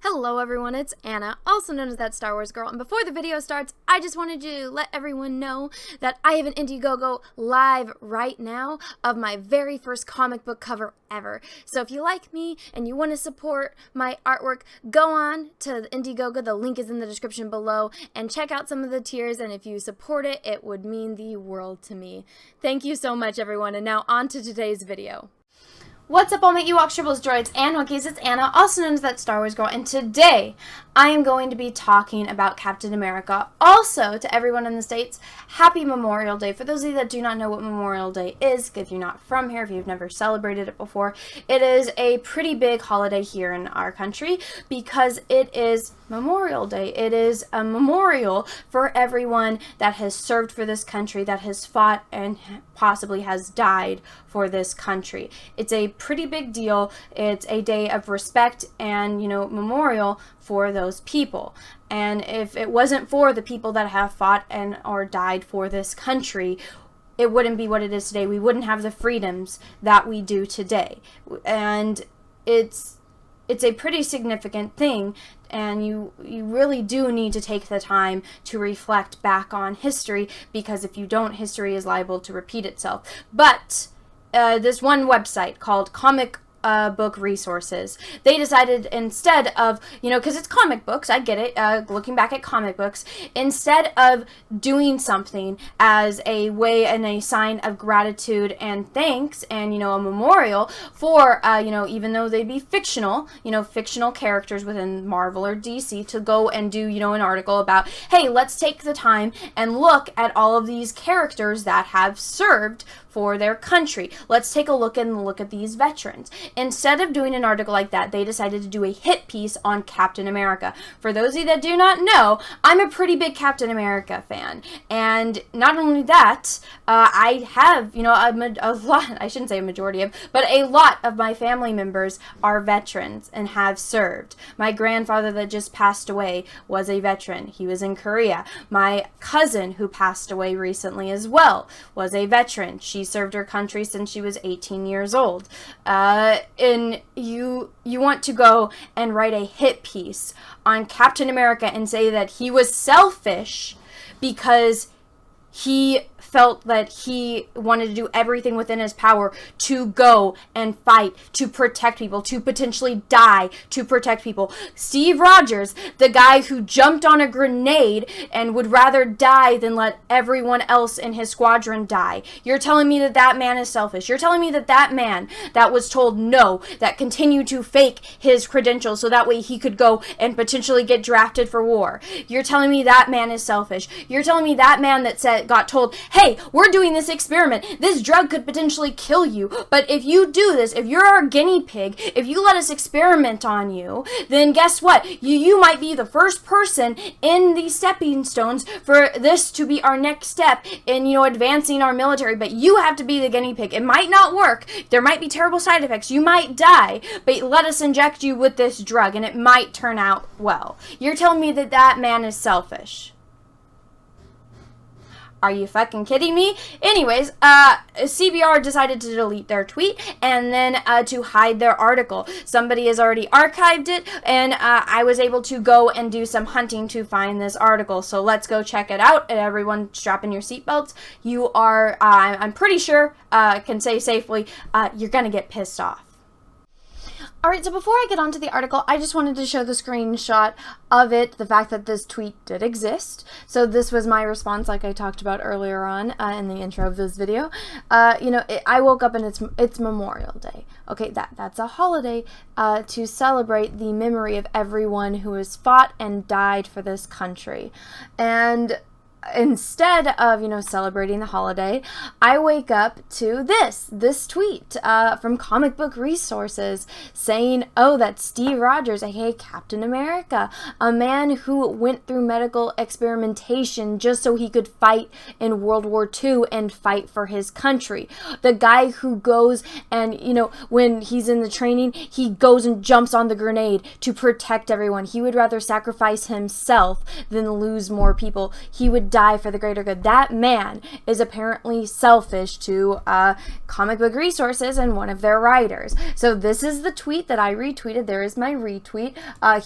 Hello everyone, it's Anna, also known as That Star Wars Girl, and before the video starts, I just wanted to let everyone know that I have an Indiegogo live right now of my very first comic book cover ever. So if you like me and you want to support my artwork, go on to the Indiegogo, the link is in the description below, and check out some of the tiers, and if you support it, it would mean the world to me. Thank you so much everyone, and now on to today's video. What's up all my Ewoks, Tribbles, Droids, and Wookiees? It's Anna, also known as That Star Wars Girl, and today I am going to be talking about Captain America. Also, to everyone in the States, Happy Memorial Day. For those of you that do not know what Memorial Day is, if you're not from here, if you've never celebrated it before, it is a pretty big holiday here in our country because it is Memorial Day. It is a memorial for everyone that has served for this country, that has fought and possibly has died for this country. It's a pretty big deal. It's a day of respect and, memorial for those people. And if it wasn't for the people that have fought and or died for this country, it wouldn't be what it is today. We wouldn't have the freedoms that we do today. And it's a pretty significant thing, and you really do need to take the time to reflect back on history, because if you don't, history is liable to repeat itself. But this one website called Comicbook Resources, they decided instead of, because it's comic books, I get it, looking back at comic books, instead of doing something as a way and a sign of gratitude and thanks and, a memorial for, even though they'd be fictional, fictional characters within Marvel or DC, to go and do, an article about, hey, let's take the time and look at all of these characters that have served for their country. Let's take a look at these veterans. Instead of doing an article like that, they decided to do a hit piece on Captain America. For those of you that do not know, I'm a pretty big Captain America fan. And not only that, I have, a lot, I shouldn't say a majority of, but a lot of my family members are veterans and have served. My grandfather that just passed away was a veteran. He was in Korea. My cousin who passed away recently as well was a veteran. She served her country since she was 18 years old. And you want to go and write a hit piece on Captain America and say that he was selfish because he felt that he wanted to do everything within his power to go and fight, to protect people, to potentially die, to protect people. Steve Rodger, the guy who jumped on a grenade and would rather die than let everyone else in his squadron die. You're telling me that that man is selfish. You're telling me that that man that was told no, that continued to fake his credentials so that way he could go and potentially get drafted for war. You're telling me that man is selfish. You're telling me that man that got told, hey, we're doing this experiment. This drug could potentially kill you, but if you do this, if you're our guinea pig, if you let us experiment on you, then guess what? You might be the first person in the stepping stones for this to be our next step in, advancing our military, but you have to be the guinea pig. It might not work. There might be terrible side effects. You might die, but let us inject you with this drug and it might turn out well. You're telling me that that man is selfish. Are you fucking kidding me? Anyways, CBR decided to delete their tweet and then to hide their article. Somebody has already archived it, and I was able to go and do some hunting to find this article. So let's go check it out. And everyone strap in your seatbelts. You are, I'm pretty sure, can say safely, you're gonna get pissed off. Alright, so before I get onto the article, I just wanted to show the screenshot of it, the fact that this tweet did exist. So this was my response, like I talked about earlier on in the intro of this video. I woke up and it's Memorial Day. Okay, that's a holiday to celebrate the memory of everyone who has fought and died for this country. And instead of, celebrating the holiday, I wake up to this tweet from Comicbook Resources saying, oh, that's Steve Rodger, aka Captain America, a man who went through medical experimentation just so he could fight in World War II and fight for his country. The guy who goes and, when he's in the training, he goes and jumps on the grenade to protect everyone. He would rather sacrifice himself than lose more people. He would die for the greater good. That man is apparently selfish to Comicbook Resources and one of their writers. So this is the tweet that I retweeted. There is my retweet.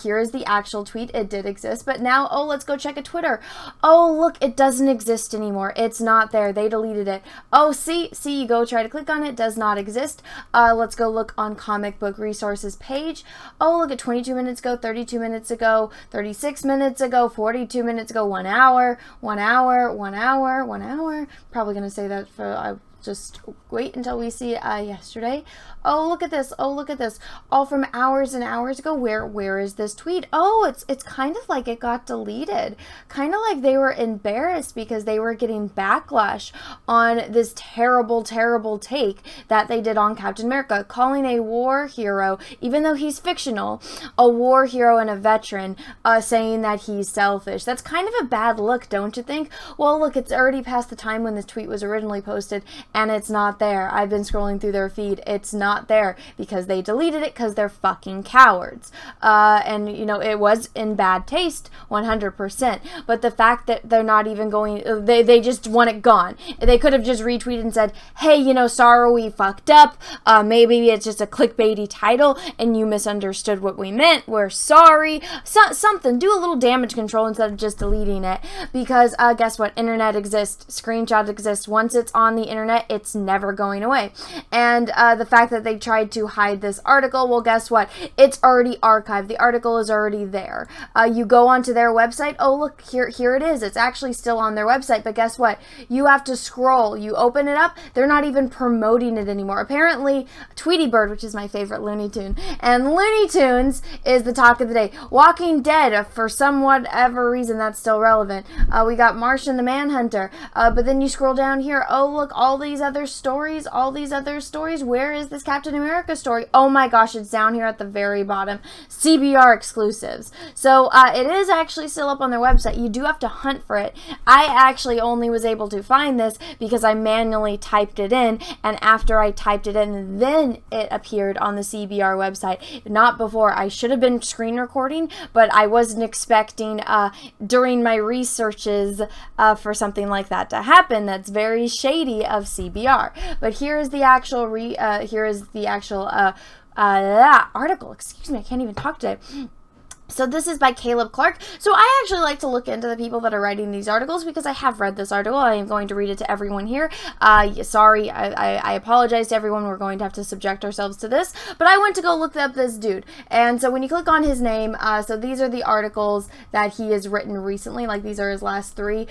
Here is the actual tweet. It did exist, but now, oh, let's go check a Twitter. Oh, look, it doesn't exist anymore. It's not there. They deleted it. Oh, see, you go try to click on it. Does not exist. Let's go look on Comicbook Resources page. Oh, look at 22 minutes ago, 32 minutes ago, 36 minutes ago, 42 minutes ago, 1 hour, 1 hour, 1 hour, 1 hour. Probably going to say that for, just wait until we see yesterday. Oh, look at this. Oh, look at this. All from hours and hours ago. Where is this tweet? Oh, it's kind of like it got deleted. Kind of like they were embarrassed because they were getting backlash on this terrible, terrible take that they did on Captain America, calling a war hero, even though he's fictional, a war hero and a veteran, saying that he's selfish. That's kind of a bad look, don't you think? Well, look, it's already past the time when this tweet was originally posted, and it's not there. I've been scrolling through their feed. It's not there because they deleted it because they're fucking cowards. And, you know, it was in bad taste, 100%. But the fact that they're not even going, they just want it gone. They could have just retweeted and said, hey, you know, sorry, we fucked up. Maybe it's just a clickbaity title and you misunderstood what we meant. We're sorry. Something. Do a little damage control instead of just deleting it. Because guess what? Internet exists. Screenshots exist. Once it's on the internet, it's never going away. And the fact that they tried to hide this article, well, guess what? It's already archived. The article is already there. You go onto their website. Oh, look, here it is. It's actually still on their website, but guess what? You have to scroll. You open it up. They're not even promoting it anymore. Apparently, Tweety Bird, which is my favorite Looney Tune, and Looney Tunes is the talk of the day. Walking Dead, for some whatever reason that's still relevant. We got Martian the Manhunter, but then you scroll down here. Oh, look, all these other stories, where is this Captain America story? Oh my gosh, it's down here at the very bottom. CBR exclusives. So it is actually still up on their website. You do have to hunt for it. I actually only was able to find this because I manually typed it in, and after I typed it in, then it appeared on the CBR website. Not before. I should have been screen recording, but I wasn't expecting during my researches for something like that to happen. That's very shady of CBR. But here is the actual article. Excuse me, I can't even talk today. So this is by Caleb Clark. So I actually like to look into the people that are writing these articles because I have read this article. I am going to read it to everyone here. Sorry, I apologize to everyone. We're going to have to subject ourselves to this. But I went to go look up this dude. And so when you click on his name, so these are the articles that he has written recently. Like these are his last 3.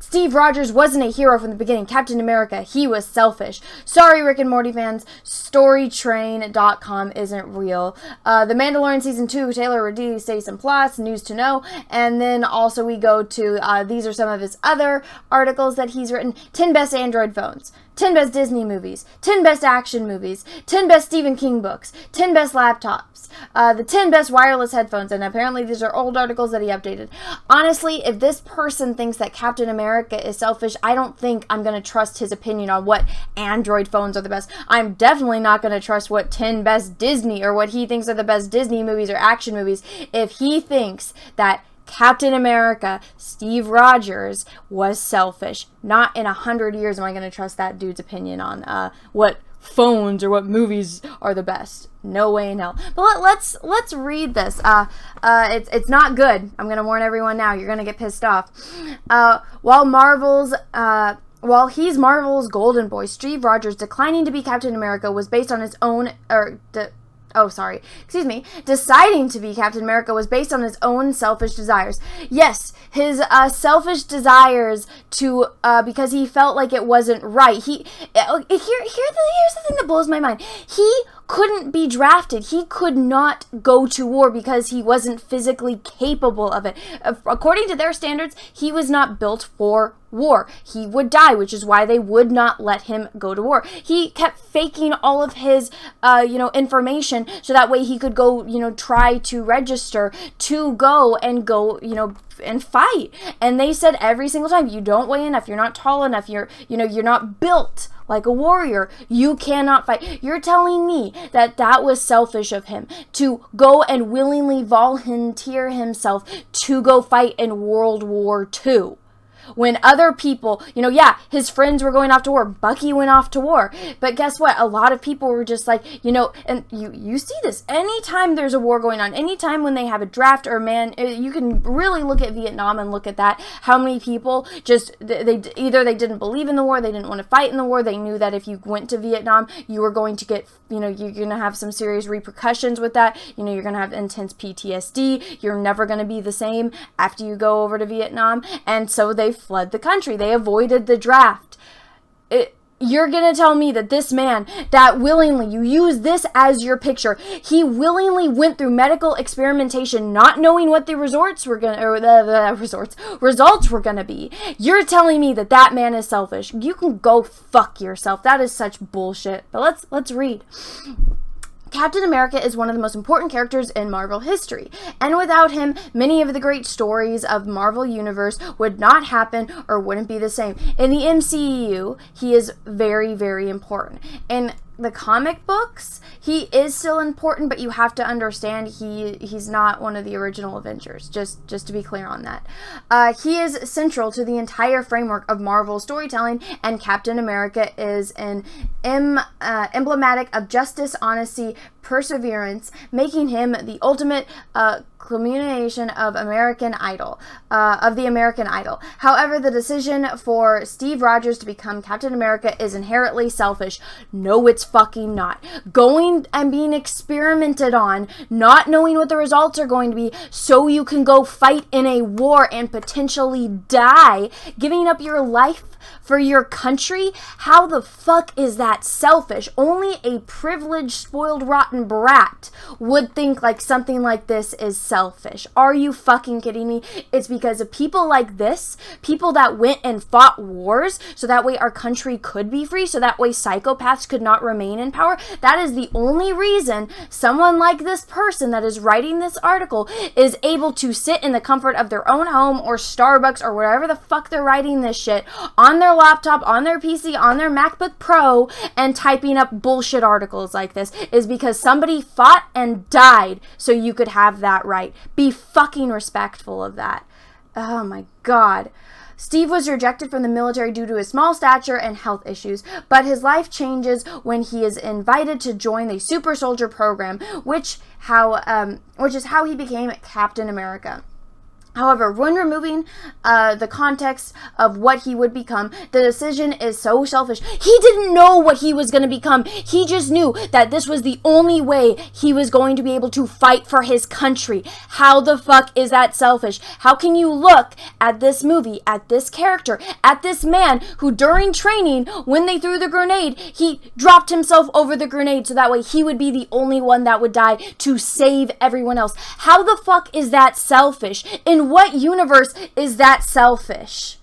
Steve Rodger wasn't a hero from the beginning. Captain America, he was selfish. Sorry, Rick and Morty fans. Storytrain.com isn't real. The Mandalorian Season 2, Taylor released Season Plus, News to Know. And then also we go to, these are some of his other articles that he's written. 10 best Android phones. 10 best Disney movies, 10 best action movies, 10 best Stephen King books, 10 best laptops, the 10 best wireless headphones, and apparently these are old articles that he updated. Honestly, if this person thinks that Captain America is selfish, I don't think I'm going to trust his opinion on what Android phones are the best. I'm definitely not going to trust what 10 best Disney or what he thinks are the best Disney movies or action movies. If he thinks that Captain America, Steve Rodger, was selfish. Not in 100 years am I going to trust that dude's opinion on what phones or what movies are the best. No way in hell. But let's read this. It's not good. I'm going to warn everyone now. You're going to get pissed off. While he's Marvel's golden boy, Steve Rodger declining to be Captain America was based on his own deciding to be Captain America was based on his own selfish desires. Yes, his selfish desires to because he felt like it wasn't right. Here's the thing that blows my mind. He couldn't be drafted. He could not go to war because he wasn't physically capable of it. According to their standards, he was not built for war. He would die, which is why they would not let him go to war. He kept faking all of his, information so that way he could go, try to register to go, and fight. And they said every single time, you don't weigh enough, you're not tall enough, you're not built like a warrior, you cannot fight. You're telling me that was selfish of him to go and willingly volunteer himself to go fight in World War II. When other people, you know, yeah, his friends were going off to war. Bucky went off to war. But guess what? A lot of people were just like, you know, and you see this anytime there's a war going on, anytime when they have a draft or you can really look at Vietnam and look at that. How many people just, either they didn't believe in the war, they didn't want to fight in the war, they knew that if you went to Vietnam, you were going to get, you know, you're going to have some serious repercussions with that. You know, you're going to have intense PTSD. You're never going to be the same after you go over to Vietnam. And so they fled the country. They avoided the draft. You're going to tell me that this man, that willingly, you use this as your picture, he willingly went through medical experimentation not knowing what the results were going to be. You're telling me that that man is selfish. You can go fuck yourself. That is such bullshit. But let's read. Captain America is one of the most important characters in Marvel history, and without him, many of the great stories of Marvel Universe would not happen or wouldn't be the same. In the MCU, he is very, very important. In the comic books, he is still important, but you have to understand he's not one of the original Avengers, just to be clear on that. He is central to the entire framework of Marvel storytelling, and Captain America is an emblematic of justice, honesty, perseverance, making him the ultimate culmination of the American Idol. However, the decision for Steve Rodger to become Captain America is inherently selfish. No, it's fucking not. Going and being experimented on, not knowing what the results are going to be, so you can go fight in a war and potentially die, giving up your life for your country? How the fuck is that selfish? Only a privileged, spoiled, rotten brat would think like something like this is selfish. Are you fucking kidding me? It's because of people like this, people that went and fought wars so that way our country could be free, so that way psychopaths could not remain in power. That is the only reason someone like this person that is writing this article is able to sit in the comfort of their own home or Starbucks or wherever the fuck they're writing this shit, on their laptop, on their PC, on their MacBook Pro, and typing up bullshit articles like this, is because somebody fought and died so you could have that right. Be fucking respectful of that. Oh my god. Steve was rejected from the military due to his small stature and health issues, but his life changes when he is invited to join the Super Soldier program, which is how he became Captain America. However, when removing the context of what he would become, the decision is so selfish. He didn't know what he was going to become. He just knew that this was the only way he was going to be able to fight for his country. How the fuck is that selfish? How can you look at this movie, at this character, at this man who during training, when they threw the grenade, he dropped himself over the grenade so that way he would be the only one that would die to save everyone else? How the fuck is that selfish? In what universe is that selfish?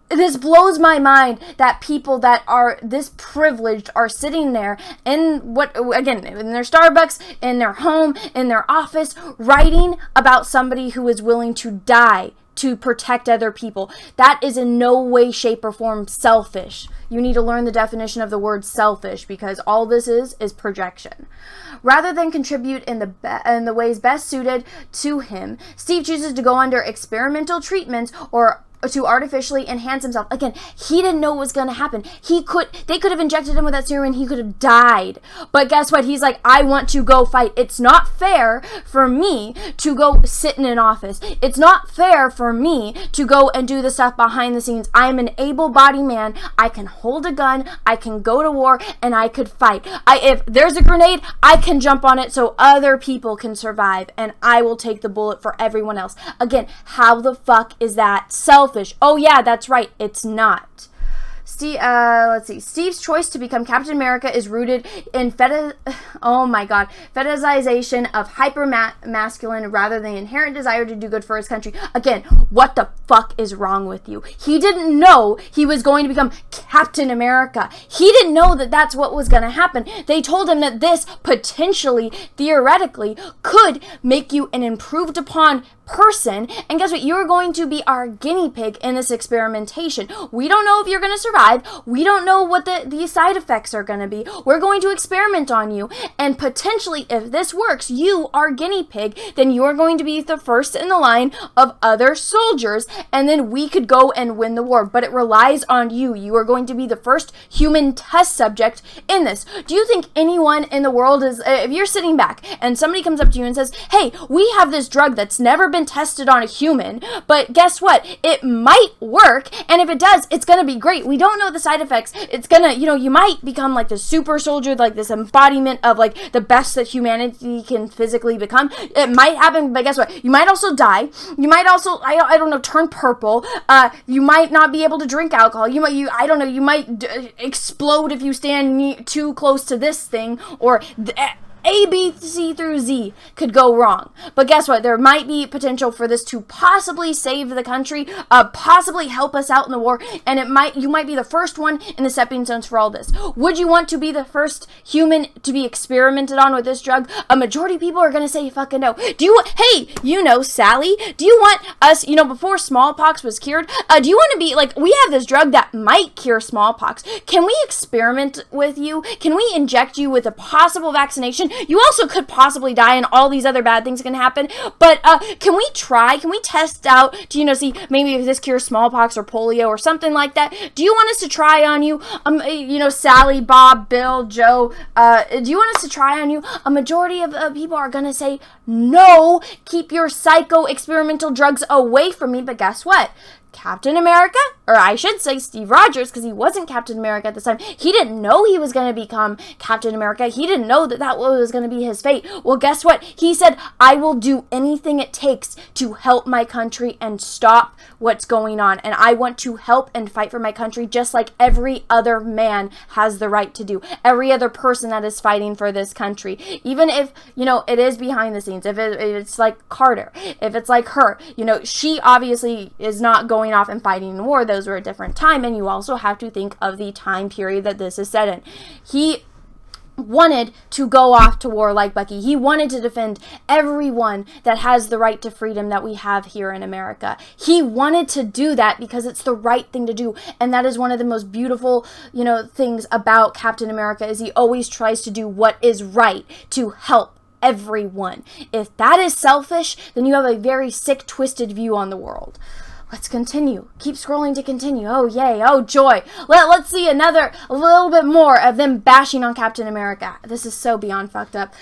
This blows my mind that people that are this privileged are sitting there in in their Starbucks, in their home, in their office, writing about somebody who is willing to die to protect other people. That is in no way, shape, or form selfish. You need to learn the definition of the word selfish, because all this is projection. Rather than contribute in the ways best suited to him, Steve chooses to go under experimental treatments or to artificially enhance himself. Again, he didn't know what was going to happen. They could have injected him with that serum and he could have died. But guess what? He's like, I want to go fight. It's not fair for me to go sit in an office. It's not fair for me to go and do the stuff behind the scenes. I'm an able-bodied man. I can hold a gun. I can go to war and I could fight. If there's a grenade, I can jump on it so other people can survive, and I will take the bullet for everyone else. Again, how the fuck is that selfish? Oh yeah, that's right. It's not. Steve's choice to become Captain America is rooted in fetishization of hyper-masculine rather than the inherent desire to do good for his country. Again, what the fuck is wrong with you? He didn't know he was going to become Captain America. He didn't know that that's what was going to happen. They told him that this potentially, theoretically, could make you an improved upon person, and guess what? You're going to be our guinea pig in this experimentation. We don't know if you're going to survive. We don't know what the side effects are going to be. We're going to experiment on you, and potentially, if this works, you are guinea pig, then you're going to be the first in the line of other soldiers, and then we could go and win the war, but it relies on you. You are going to be the first human test subject in this. Do you think anyone in the world is, if you're sitting back and somebody comes up to you and says, hey, we have this drug that's never been tested on a human, but guess what? It might work, and if it does, it's going to be great. We don't know the side effects. It's going to, you might become like the super soldier, like this embodiment of like the best that humanity can physically become. It might happen, but guess what? You might also die. You might also, I don't know, turn purple. You might not be able to drink alcohol. I don't know, you might explode if you stand too close to this thing, or A, B, C through Z could go wrong. But guess what? There might be potential for this to possibly save the country, possibly help us out in the war, and you might be the first one in the stepping stones for all this. Would you want to be the first human to be experimented on with this drug? A majority of people are going to say fucking no. Hey, Sally, do you want us, before smallpox was cured, do you want to be, like, we have this drug that might cure smallpox. Can we experiment with you? Can we inject you with a possible vaccination? You also could possibly die, and all these other bad things can happen. But can we try? Can we test out to see maybe if this cures smallpox or polio or something like that? Do you want us to try on you? Sally, Bob, Bill, Joe. Do you want us to try on you? A majority of people are gonna say no. Keep your psycho experimental drugs away from me. But guess what? Captain America, or I should say Steve Rodgers, because he wasn't Captain America at this time. He didn't know he was going to become Captain America. He didn't know that was going to be his fate. Well, guess what? He said, I will do anything it takes to help my country and stop what's going on. And I want to help and fight for my country just like every other man has the right to do. Every other person that is fighting for this country. Even if, it is behind the scenes. If it's like Carter. If it's like her. She obviously is not going off and fighting in war. Those were a different time, and you also have to think of the time period that this is set in. He wanted to go off to war like Bucky. He wanted to defend everyone that has the right to freedom that we have here in America. He wanted to do that because it's the right thing to do, and that is one of the most beautiful, things about Captain America, is he always tries to do what is right to help everyone. If that is selfish, then you have a very sick, twisted view on the world. Let's continue. Keep scrolling to continue. Oh, yay. Oh, joy. Let's see a little bit more of them bashing on Captain America. This is so beyond fucked up.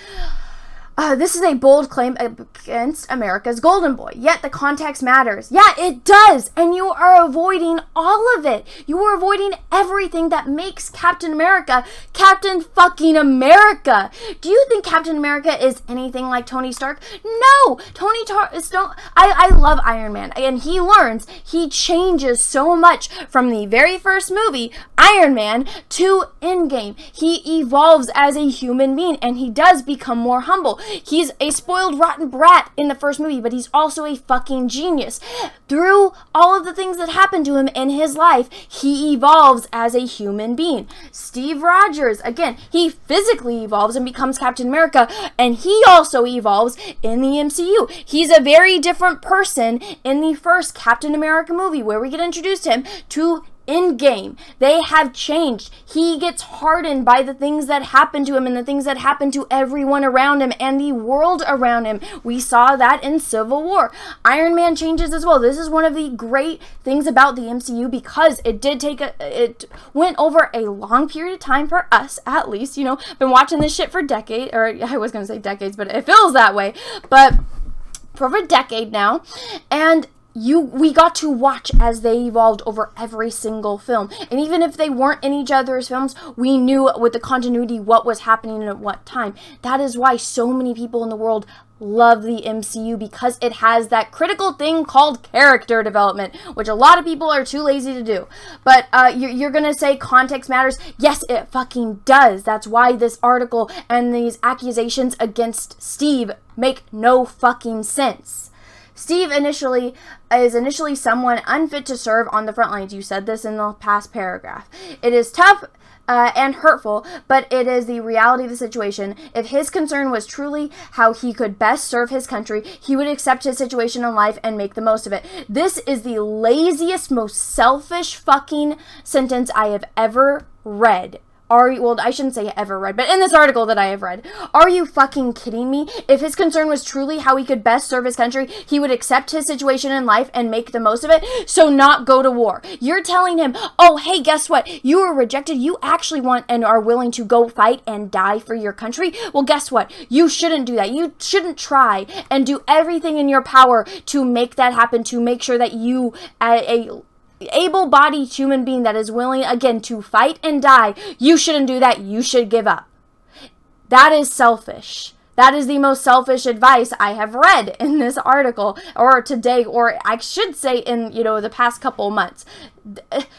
This is a bold claim against America's golden boy, yet the context matters. Yeah, it does, and you are avoiding all of it. You are avoiding everything that makes Captain America Captain fucking America. Do you think Captain America is anything like Tony Stark? No! I love Iron Man, and he changes so much from the very first movie, Iron Man, to Endgame. He evolves as a human being, and he does become more humble. He's a spoiled, rotten brat in the first movie, but he's also a fucking genius. Through all of the things that happen to him in his life, he evolves as a human being. Steve Rodgers, again, he physically evolves and becomes Captain America, and he also evolves in the MCU. He's a very different person in the first Captain America movie, where we get introduced to him, to Endgame. They have changed. He gets hardened by the things that happen to him and the things that happen to everyone around him and the world around him. We saw that in Civil War. Iron Man changes as well. This is one of the great things about the MCU, because it went over a long period of time for us, at least. Been watching this shit for decades, or I was going to say decades, but it feels that way. But for a decade now, and we got to watch as they evolved over every single film. And even if they weren't in each other's films, we knew with the continuity what was happening at what time. That is why so many people in the world love the MCU, because it has that critical thing called character development, which a lot of people are too lazy to do. But you're gonna say context matters. Yes, it fucking does. That's why this article and these accusations against Steve make no fucking sense. Steve is initially someone unfit to serve on the front lines. You said this in the past paragraph. It is tough and hurtful, but it is the reality of the situation. If his concern was truly how he could best serve his country, he would accept his situation in life and make the most of it. This is the laziest, most selfish fucking sentence I have ever read. Well, I shouldn't say ever read, but in this article that I have read. Are you fucking kidding me? If his concern was truly how he could best serve his country, he would accept his situation in life and make the most of it, so not go to war. You're telling him, oh, hey, guess what? You were rejected. You actually want and are willing to go fight and die for your country? Well, guess what? You shouldn't do that. You shouldn't try and do everything in your power to make that happen, to make sure that you, a able-bodied human being that is willing, again, to fight and die, you shouldn't do that. You should give up. That is selfish. That is the most selfish advice I have read in this article, or today, or I should say in, the past couple months.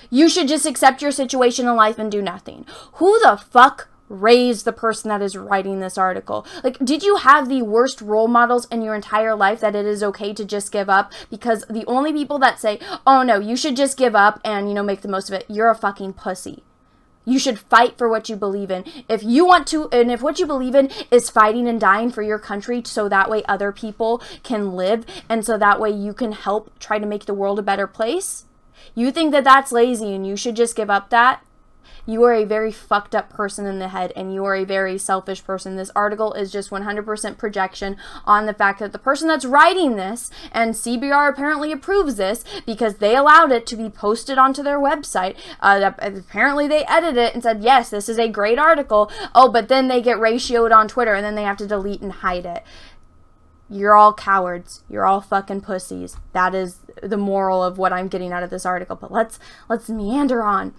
You should just accept your situation in life and do nothing. Who the fuck raised the person that is writing this article? Like, did you have the worst role models in your entire life that it is okay to just give up? Because the only people that say, oh no, you should just give up and, make the most of it, you're a fucking pussy. You should fight for what you believe in. If you want to, and if what you believe in is fighting and dying for your country so that way other people can live and so that way you can help try to make the world a better place, you think that that's lazy and you should just give up that? You are a very fucked up person in the head, and you are a very selfish person. This article is just 100% projection on the fact that the person that's writing this, and CBR apparently approves this because they allowed it to be posted onto their website. Apparently they edited it and said, yes, this is a great article. Oh, but then they get ratioed on Twitter, and then they have to delete and hide it. You're all cowards. You're all fucking pussies. That is the moral of what I'm getting out of this article. But let's meander on.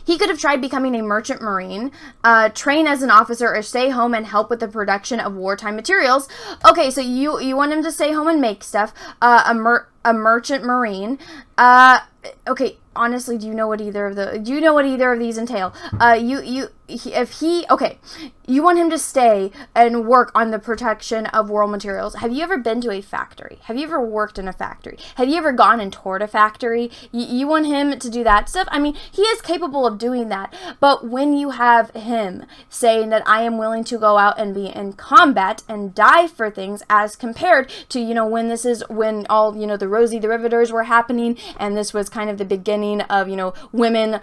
He could have tried becoming a merchant marine, train as an officer, or stay home and help with the production of wartime materials. Okay, so you want him to stay home and make stuff. A merchant marine. Okay, honestly, do you know what either of these entail? You want him to stay and work on the protection of war materials. Have you ever been to a factory? Have you ever worked in a factory? Have you ever gone and toured a factory? You want him to do that stuff? I mean, he is capable of doing that, but when you have him saying that I am willing to go out and be in combat and die for things, as compared to, when all, the rosy derivatives were happening, and this was kind of the beginning of, women,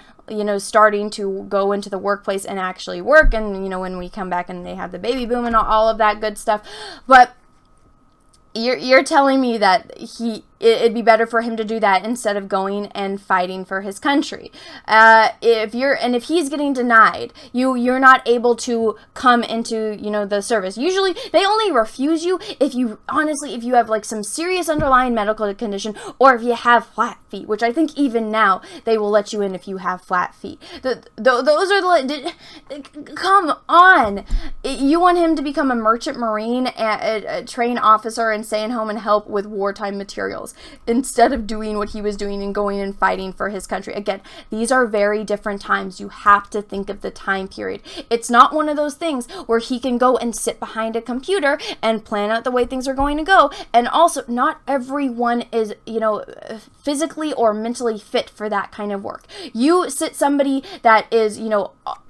starting to go into the workplace and actually work, and, when we come back and they have the baby boom and all of that good stuff. But you're telling me that it'd be better for him to do that instead of going and fighting for his country. If he's getting denied, you're not able to come into, the service. Usually they only refuse you if you have like some serious underlying medical condition, or if you have flat feet, which I think even now they will let you in if you have flat feet. Those are come on. You want him to become a merchant marine, a train officer, and stay at home and help with wartime materials, instead of doing what he was doing and going and fighting for his country. Again, these are very different times. You have to think of the time period. It's not one of those things where he can go and sit behind a computer and plan out the way things are going to go. And also, not everyone is, physically or mentally fit for that kind of work. You sit somebody that is,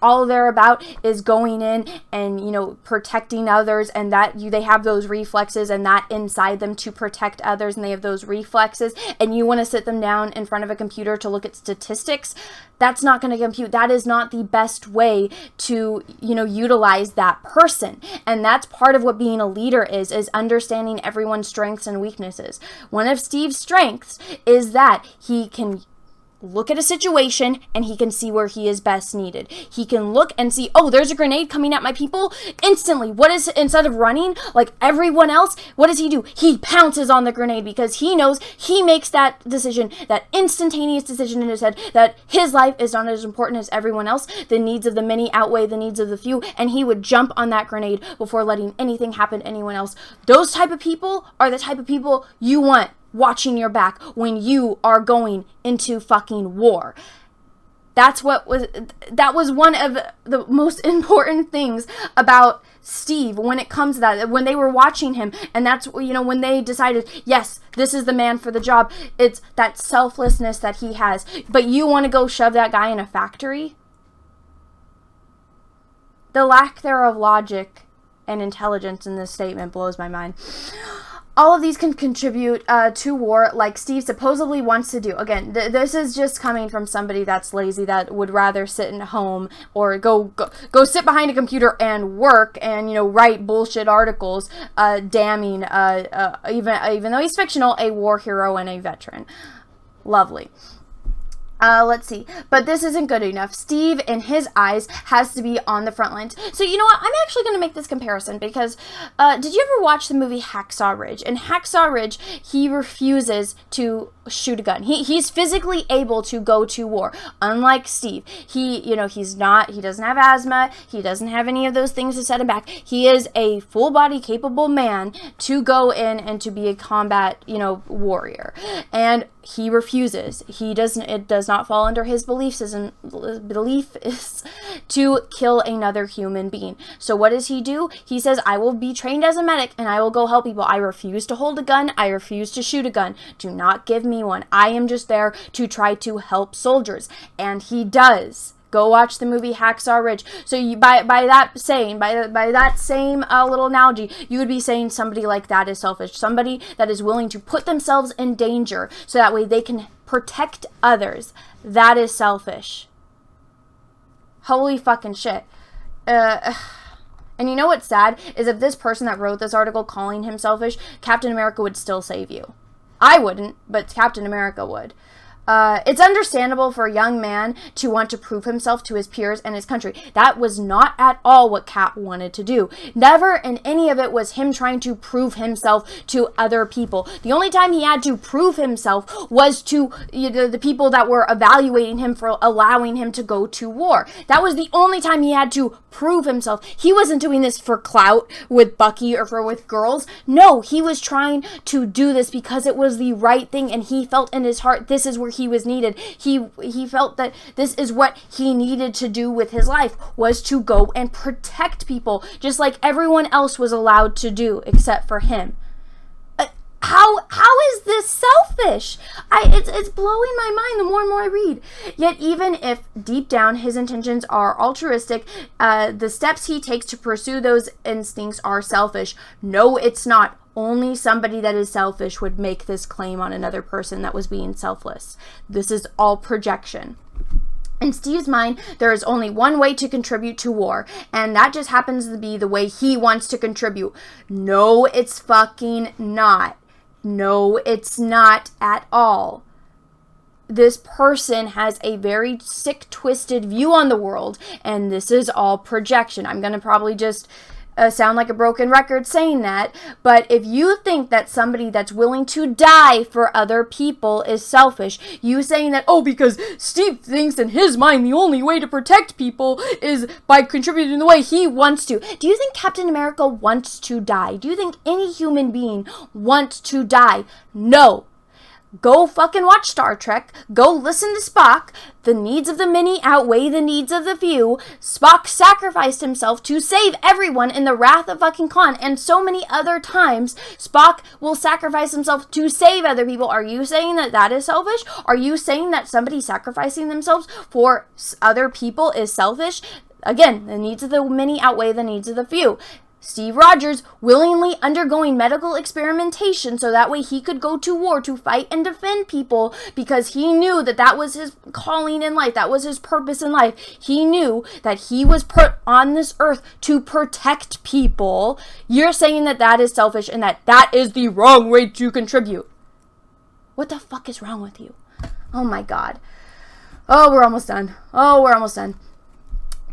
all they're about is going in and, protecting others, and that they have those reflexes and that inside them to protect others, and they have those reflexes, and you want to sit them down in front of a computer to look at statistics. That's not going to compute. That is not the best way to, utilize that person. And that's part of what being a leader is understanding everyone's strengths and weaknesses. One of Steve's strengths is that he can look at a situation and he can see where he is best needed. He can look and see, oh, there's a grenade coming at my people. Instantly, instead of running like everyone else, what does he do? He pounces on the grenade because he knows he makes that decision, that instantaneous decision in his head, that his life is not as important as everyone else. The needs of the many outweigh the needs of the few, and he would jump on that grenade before letting anything happen to anyone else. Those type of people are the type of people you want watching your back when you are going into fucking war. That was one of the most important things about Steve when it comes to that, when they were watching him, and that's, when they decided, yes, this is the man for the job. It's that selflessness that he has. But you want to go shove that guy in a factory? The lack thereof logic and intelligence in this statement blows my mind. All of these can contribute to war, like Steve supposedly wants to do. Again, this is just coming from somebody that's lazy, that would rather sit at home or go sit behind a computer and work and, you know, write bullshit articles damning, even though he's fictional, a war hero and a veteran. Lovely. Let's see. But this isn't good enough. Steve, in his eyes, has to be on the front lines. So, you know what? I'm actually going to make this comparison because, did you ever watch the movie Hacksaw Ridge? In Hacksaw Ridge, he refuses to shoot a gun. He's physically able to go to war. Unlike Steve. He doesn't have asthma. He doesn't have any of those things to set him back. He is a full body capable man to go in and to be a combat, warrior. And he refuses. It does not fall under his belief is to kill another human being. So what does he do? He says, I will be trained as a medic and I will go help people. I refuse to hold a gun. I refuse to shoot a gun. Do not give me one. I am just there to try to help soldiers. And he does. Go watch the movie Hacksaw Ridge. So by that same little analogy, you would be saying somebody like that is selfish. Somebody that is willing to put themselves in danger so that way they can protect others. That is selfish. Holy fucking shit. And you know what's sad? Is if this person that wrote this article calling him selfish, Captain America would still save you. I wouldn't, but Captain America would. It's understandable for a young man to want to prove himself to his peers and his country. That was not at all what Cap wanted to do. Never in any of it was him trying to prove himself to other people. The only time he had to prove himself was to the people that were evaluating him for allowing him to go to war. That was the only time he had to prove himself. He wasn't doing this for clout with Bucky or with girls. No, he was trying to do this because it was the right thing, and he felt in his heart this is where he was needed. He felt that this is what he needed to do with his life, was to go and protect people, just like everyone else was allowed to do, except for him. How is this selfish? It's blowing my mind the more and more I read. Yet even if deep down his intentions are altruistic, the steps he takes to pursue those instincts are selfish. No, it's not. Only somebody that is selfish would make this claim on another person that was being selfless. This is all projection. In Steve's mind, there is only one way to contribute to war, and that just happens to be the way he wants to contribute. No, it's fucking not. No, it's not at all. This person has a very sick, twisted view on the world, and this is all projection. I'm going to probably just sound like a broken record saying that, but if you think that somebody that's willing to die for other people is selfish, you saying that, oh, because Steve thinks in his mind the only way to protect people is by contributing the way he wants to. Do you think Captain America wants to die? Do you think any human being wants to die? No. Go fucking watch Star Trek. Go listen to Spock. The needs of the many outweigh the needs of the few. Spock sacrificed himself to save everyone in the Wrath of fucking Khan, and so many other times Spock will sacrifice himself to save other people. Are you saying that that is selfish? Are you saying that somebody sacrificing themselves for other people is selfish? Again, the needs of the many outweigh the needs of the few. Steve Rodger willingly undergoing medical experimentation so that way he could go to war to fight and defend people because he knew that that was his calling in life. That was his purpose in life. He knew that he was put on this earth to protect people. You're saying that that is selfish and that that is the wrong way to contribute. What the fuck is wrong with you? Oh my God. Oh, we're almost done.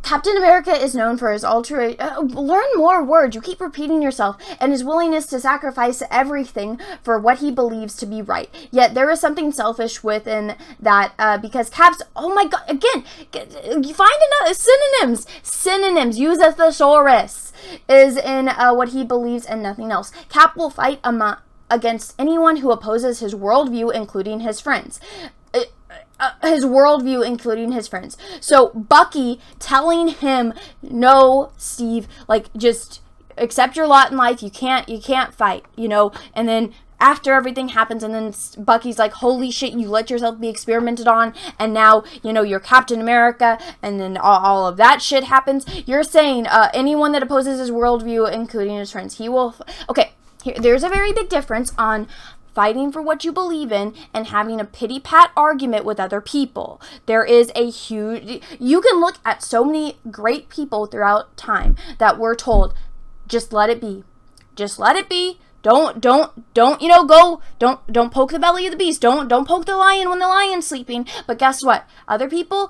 Captain America is known for his learn more words. You keep repeating yourself, and his willingness to sacrifice everything for what he believes to be right. Yet there is something selfish within that, because Cap's, oh my God, again, you find another synonyms. Use a thesaurus is in what he believes and nothing else. Cap will fight against anyone who opposes his worldview, including his friends. So Bucky telling him, no, Steve, like, just accept your lot in life. You can't fight, and then after everything happens, and then Bucky's like, holy shit, you let yourself be experimented on, and now, you know, you're Captain America, and then all of that shit happens. You're saying anyone that opposes his worldview, including his friends, he will... Okay, there's a very big difference on fighting for what you believe in and having a pity-pat argument with other people. There is a huge... You can look at so many great people throughout time that were told, just let it be. Just let it be. Don't, you know, don't poke the belly of the beast. Don't poke the lion when the lion's sleeping. But guess what? Other people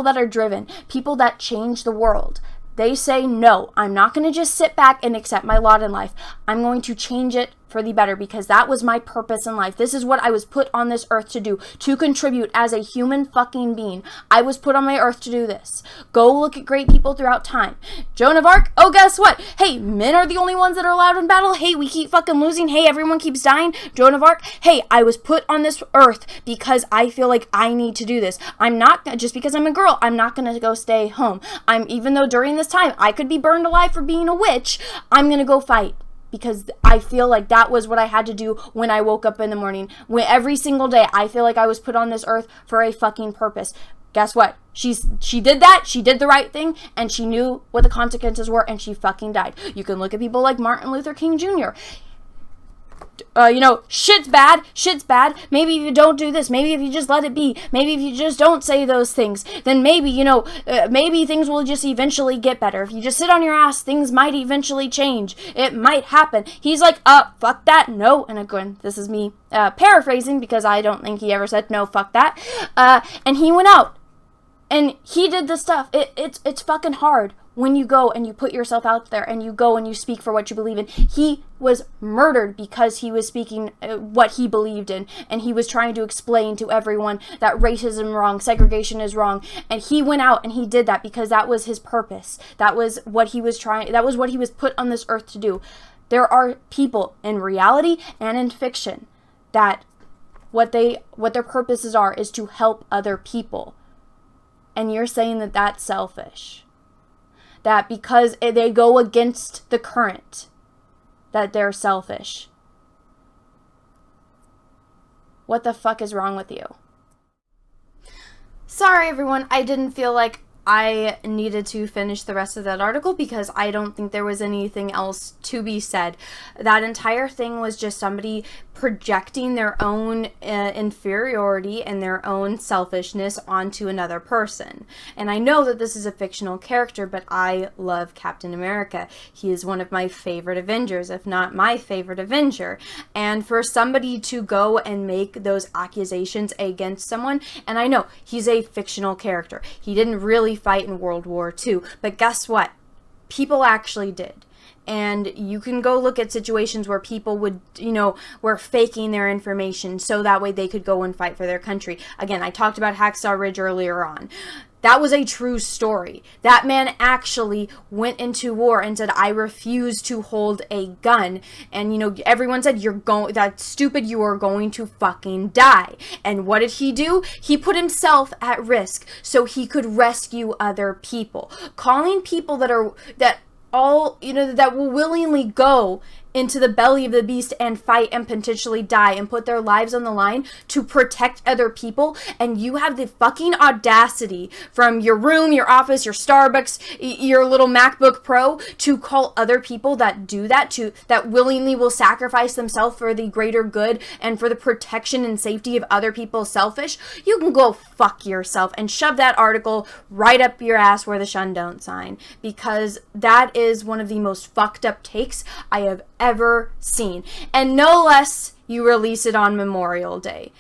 that are driven, people that change the world, they say, no, I'm not going to just sit back and accept my lot in life. I'm going to change it for the better, because that was my purpose in life. This is what I was put on this earth to do, to contribute as a human fucking being. I was put on my earth to do this. Go look at great people throughout time. Joan of Arc, oh, guess what? Hey, men are the only ones that are allowed in battle. Hey, we keep fucking losing. Hey, everyone keeps dying. Joan of Arc, hey, I was put on this earth because I feel like I need to do this. I'm not, just because I'm a girl, I'm not going to go stay home. Even though during this time I could be burned alive for being a witch, I'm going to go fight. Because I feel like that was what I had to do when I woke up in the morning. Every single day, I feel like I was put on this earth for a fucking purpose. Guess what? She did that. She did the right thing, and she knew what the consequences were, and she fucking died. You can look at people like Martin Luther King Jr. You know, shit's bad, maybe if you don't do this, maybe if you just let it be, maybe if you just don't say those things, then maybe, you know, maybe things will just eventually get better. If you just sit on your ass, things might eventually change. It might happen. He's like, fuck that, no, and again, this is me paraphrasing, because I don't think he ever said, no, fuck that, and he went out, and he did the stuff. It's fucking hard when you go and you put yourself out there and you go and you speak for what you believe in. He was murdered because he was speaking what he believed in, and he was trying to explain to everyone that racism is wrong, segregation is wrong, and he went out and he did that because that was his purpose. That was what he was that was what he was put on this earth to do. There are people in reality and in fiction that what their purposes are is to help other people. And you're saying that that's selfish. That because they go against the current, that they're selfish. What the fuck is wrong with you? Sorry, everyone. I didn't feel like I needed to finish the rest of that article because I don't think there was anything else to be said. That entire thing was just somebody projecting their own inferiority and their own selfishness onto another person. And I know that this is a fictional character, but I love Captain America. He is one of my favorite Avengers, if not my favorite Avenger. And for somebody to go and make those accusations against someone, and I know he's a fictional character. He didn't really fight in World War II, but guess what? People actually did. And you can go look at situations where people would, you know, were faking their information so that way they could go and fight for their country. Again, I talked about Hacksaw Ridge earlier on. That was a true story. That man actually went into war and said, I refuse to hold a gun. And, you know, everyone said, that's stupid, you are going to fucking die. And what did he do? He put himself at risk so he could rescue other people. Calling people that will willingly go into the belly of the beast and fight and potentially die and put their lives on the line to protect other people, and you have the fucking audacity from your room, your office, your Starbucks, your little MacBook Pro to call other people that do that, that willingly will sacrifice themselves for the greater good and for the protection and safety of other people selfish. You can go fuck yourself and shove that article right up your ass where the shun don't sign, because that is one of the most fucked up takes I have ever seen. And no less, you release it on Memorial Day.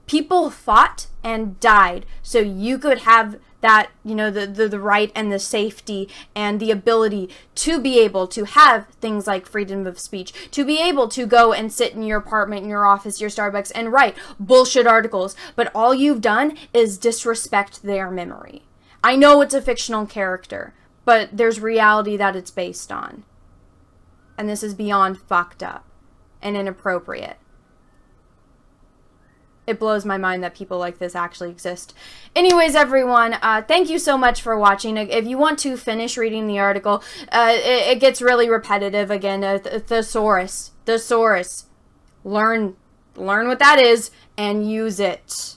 People fought and died so you could have that, you know, the right and the safety and the ability to be able to have things like freedom of speech, to be able to go and sit in your apartment, in your office, your Starbucks, and write bullshit articles. But all you've done is disrespect their memory. I know it's a fictional character, but there's reality that it's based on. And this is beyond fucked up and inappropriate. It blows my mind that people like this actually exist. Anyways, everyone, thank you so much for watching. If you want to finish reading the article, it gets really repetitive again. Thesaurus. Learn learn what that is and use it.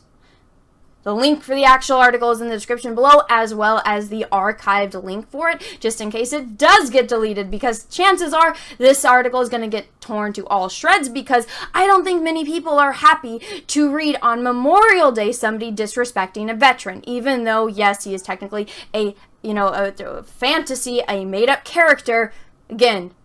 The link for the actual article is in the description below, as well as the archived link for it, just in case it does get deleted, because chances are this article is going to get torn to all shreds, because I don't think many people are happy to read on Memorial Day somebody disrespecting a veteran, even though, yes, he is technically a fantasy, a made-up character. Again,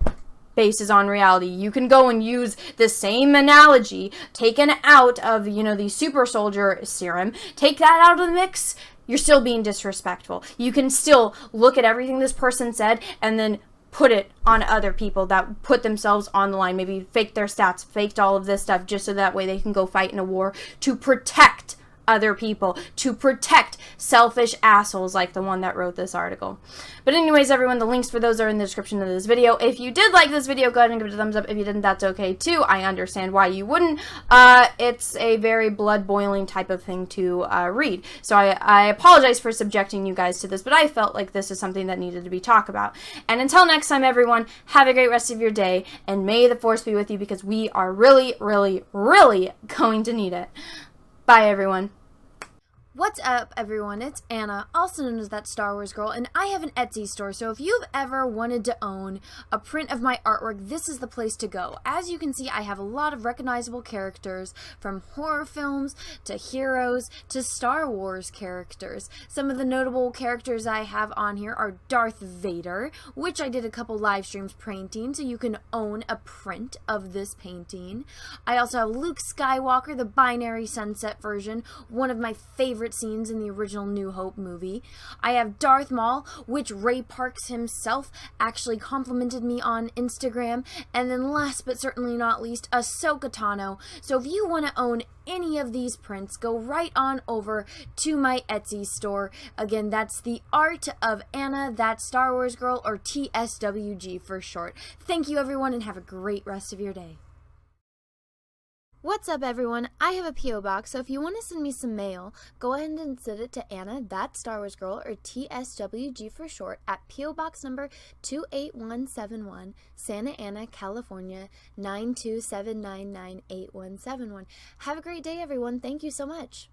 bases on reality. You can go and use the same analogy taken out of, the super soldier serum. Take that out of the mix, you're still being disrespectful. You can still look at everything this person said and then put it on other people that put themselves on the line, maybe faked their stats, faked all of this stuff, just so that way they can go fight in a war to protect other people, to protect selfish assholes like the one that wrote this article. But anyways, everyone, the links for those are in the description of this video. If you did like this video, go ahead and give it a thumbs up. If you didn't, that's okay too. I understand why you wouldn't. It's a very blood-boiling type of thing to read. So I apologize for subjecting you guys to this, but I felt like this is something that needed to be talked about. And until next time, everyone, have a great rest of your day, and may the Force be with you, because we are really, really, really going to need it. Bye, everyone. What's up, everyone? It's Anna, also known as That Star Wars Girl, and I have an Etsy store, so if you've ever wanted to own a print of my artwork, this is the place to go. As you can see, I have a lot of recognizable characters, from horror films to heroes to Star Wars characters. Some of the notable characters I have on here are Darth Vader, which I did a couple live streams painting, so you can own a print of this painting. I also have Luke Skywalker, the binary sunset version, one of my favorite scenes in the original New Hope movie. I have Darth Maul, which Ray Parks himself actually complimented me on Instagram. And then last but certainly not least, Ahsoka Tano. So if you want to own any of these prints, go right on over to my Etsy store. Again, that's The Art of Anna, That Star Wars Girl, or TSWG for short. Thank you, everyone, and have a great rest of your day. What's up, everyone? I have a P.O. box, so if you want to send me some mail, go ahead and send it to Anna, That Star Wars Girl, or TSWG for short, at P.O. Box number 28171, Santa Ana, California, 927998171. Have a great day, everyone. Thank you so much.